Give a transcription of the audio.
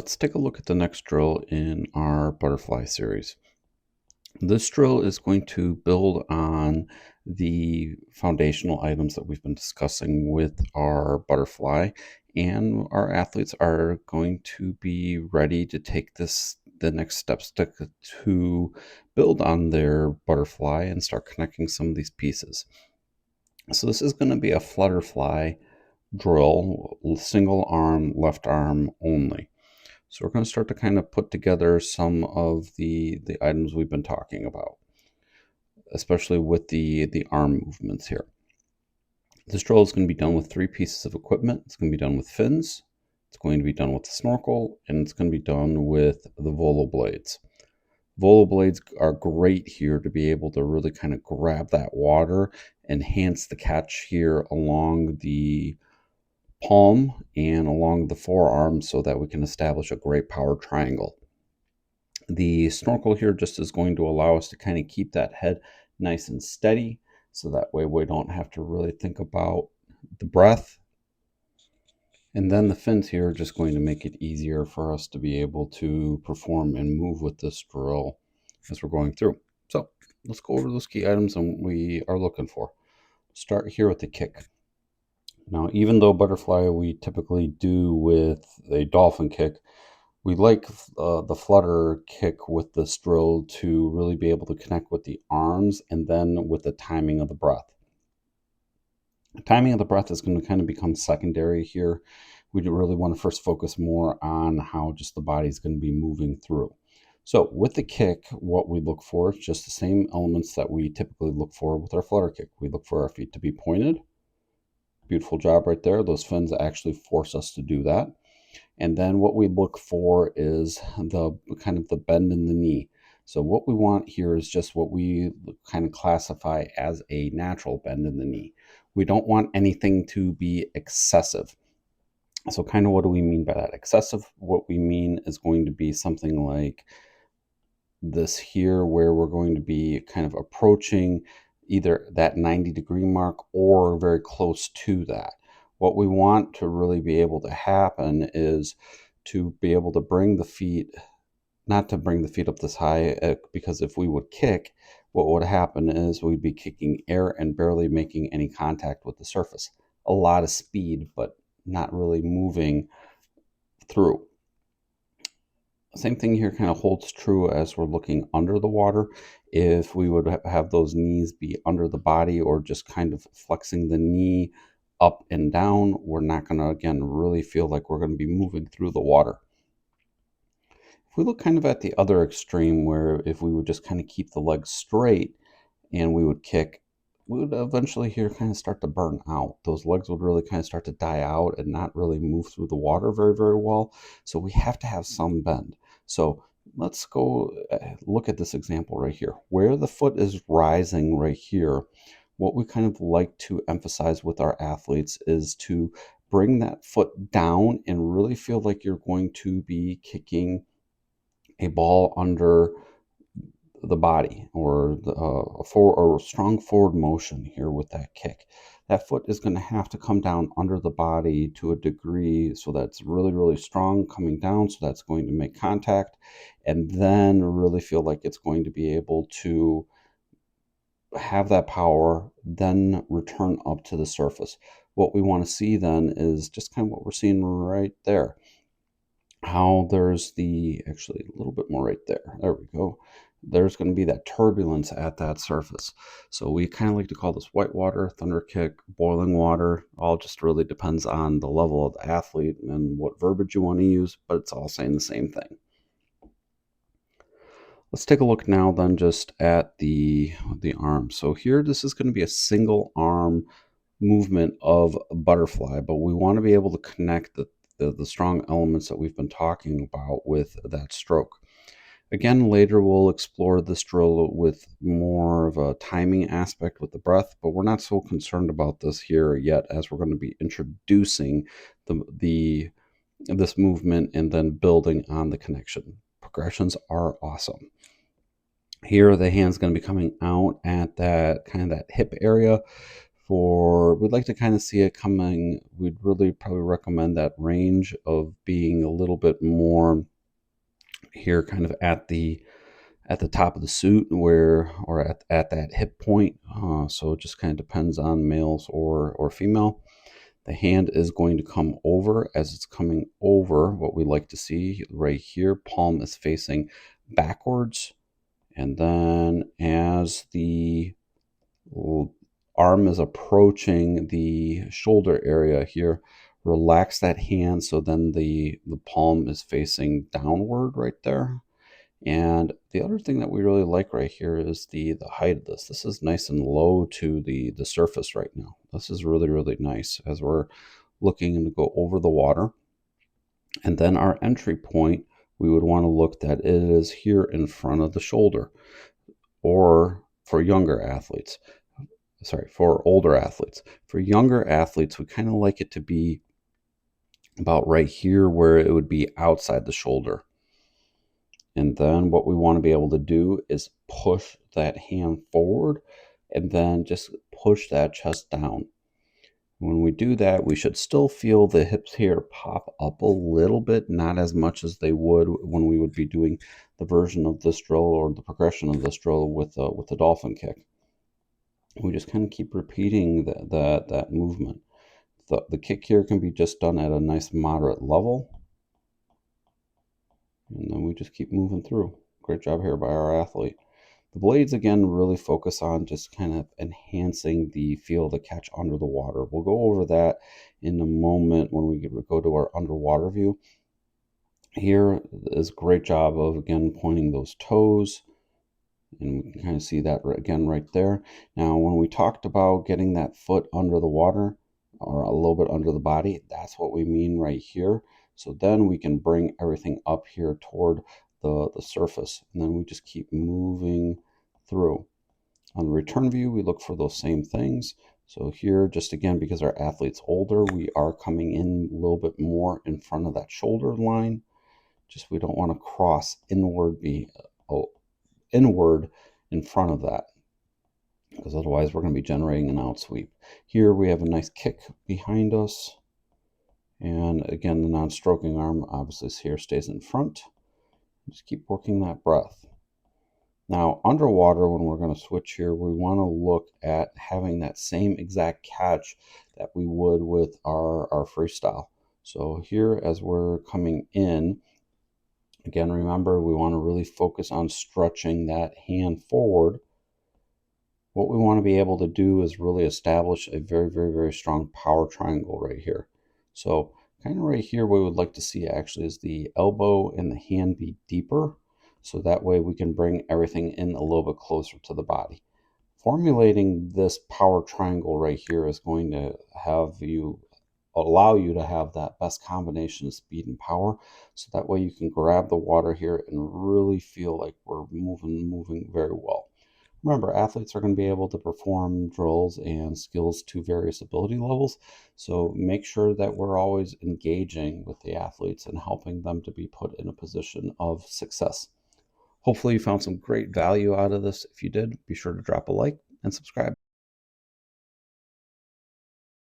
Let's take a look at the next drill in our butterfly series. This drill is going to build on the foundational items that we've been discussing with our butterfly, and our athletes are going to be ready to take the next steps to build on their butterfly and start connecting some of these pieces. So this is going to be a Flutterfly drill, single arm, left arm only. So we're going to start to kind of put together some of the items we've been talking about, especially with the arm movements here. This drill is going to be done with 3 pieces of equipment. It's going to be done with fins, it's going to be done with the snorkel, and it's going to be done with the volo blades. Volo blades are great here to be able to really kind of grab that water, enhance the catch here along the palm and along the forearm so that we can establish a great power triangle. The snorkel here just is going to allow us to kind of keep that head nice and steady, so that way we don't have to really think about the breath. And then the fins here are just going to make it easier for us to be able to perform and move with this drill as we're going through. So let's go over those key items and we are looking for. Start here with the kick. Now, even though butterfly we typically do with a dolphin kick, we like the flutter kick with this drill to really be able to connect with the arms and then with the timing of the breath. The timing of the breath is going to kind of become secondary here. We really want to first focus more on how just the body is going to be moving through. So with the kick, what we look for is just the same elements that we typically look for with our flutter kick. We look for our feet to be pointed. Beautiful job right there. Those fins actually force us to do that. And then what we look for is the kind of the bend in the knee. So what we want here is just what we kind of classify as a natural bend in the knee. We don't want anything to be excessive. So kind of what do we mean by that? Excessive, what we mean is going to be something like this here, where we're going to be kind of approaching either that 90-degree mark or very close to that. What we want to really be able to happen is to be able to bring the feet, not to bring the feet up this high, because if we would kick, what would happen is we'd be kicking air and barely making any contact with the surface. A lot of speed, but not really moving through. Same thing here kind of holds true as we're looking under the water. If we would have those knees be under the body or just kind of flexing the knee up and down, we're not going to, again, really feel like we're going to be moving through the water. If we look kind of at the other extreme, where if we would just kind of keep the legs straight and we would kick, we would eventually here kind of start to burn out. Those legs would really kind of start to die out and not really move through the water very, very well. So we have to have some bend. So let's go look at this example right here. Where the foot is rising right here, what we kind of like to emphasize with our athletes is to bring that foot down and really feel like you're going to be kicking a ball under the body, or a strong forward motion here with that kick. That foot is going to have to come down under the body to a degree so that's really, really strong coming down, so that's going to make contact, and then really feel like it's going to be able to have that power, then return up to the surface. What we want to see then is just kind of what we're seeing right there. How there's actually a little bit more right there. There we go. There's going to be that turbulence at that surface. So we kind of like to call this white water, thunder kick, boiling water. All just really depends on the level of the athlete and what verbiage you want to use, but it's all saying the same thing. Let's take a look now then just at the arm. So here, this is going to be a single arm movement of a butterfly, but we want to be able to connect the strong elements that we've been talking about with that stroke. Again, later we'll explore this drill with more of a timing aspect with the breath, but we're not so concerned about this here yet, as we're going to be introducing this movement and then building on the connection. Progressions are awesome. Here, the hand's going to be coming out at that kind of that hip area, we'd like to kind of see it coming. We'd really probably recommend that range of being a little bit more here, kind of at the top of the suit, or at that hip point. So it just kind of depends on males or female. The hand is going to come over. As it's coming over, what we like to see right here, palm is facing backwards, and then as the arm is approaching the shoulder area here, relax that hand so then the palm is facing downward right there. And the other thing that we really like right here is the height of this. This is nice and low to the surface right now. This is really, really nice as we're looking to go over the water. And then our entry point, we would want to look that it is here in front of the shoulder, or for younger athletes. Sorry, for older athletes. For younger athletes, we kind of like it to be about right here where it would be outside the shoulder. And then what we want to be able to do is push that hand forward and then just push that chest down. When we do that, we should still feel the hips here pop up a little bit, not as much as they would when we would be doing the version of this drill or the progression of this drill with the dolphin kick. We just kind of keep repeating that movement. The kick here can be just done at a nice moderate level. And then we just keep moving through. Great job here by our athlete. The blades, again, really focus on just kind of enhancing the feel of the catch under the water. We'll go over that in a moment when we go to our underwater view. Here is a great job of, again, pointing those toes. And we can kind of see that again right there. Now, when we talked about getting that foot under the water, or a little bit under the body, that's what we mean right here. So then we can bring everything up here toward the surface, and then we just keep moving through. On the return view, we look for those same things. So here, just again, because our athlete's older, we are coming in a little bit more in front of that shoulder line. Just we don't want to cross inward in front of that, because otherwise we're going to be generating an out sweep. Here we have a nice kick behind us. And again, the non-stroking arm obviously here stays in front. Just keep working that breath. Now, underwater, when we're going to switch here, we want to look at having that same exact catch that we would with our freestyle. So here, as we're coming in, again, remember, we want to really focus on stretching that hand forward. What we want to be able to do is really establish a very, very, very strong power triangle right here. So kind of right here, what we would like to see actually is the elbow and the hand be deeper. So that way we can bring everything in a little bit closer to the body. Formulating this power triangle right here is going to allow you to have that best combination of speed and power. So that way you can grab the water here and really feel like we're moving very well. Remember, athletes are going to be able to perform drills and skills to various ability levels. So make sure that we're always engaging with the athletes and helping them to be put in a position of success. Hopefully you found some great value out of this. If you did, be sure to drop a like and subscribe.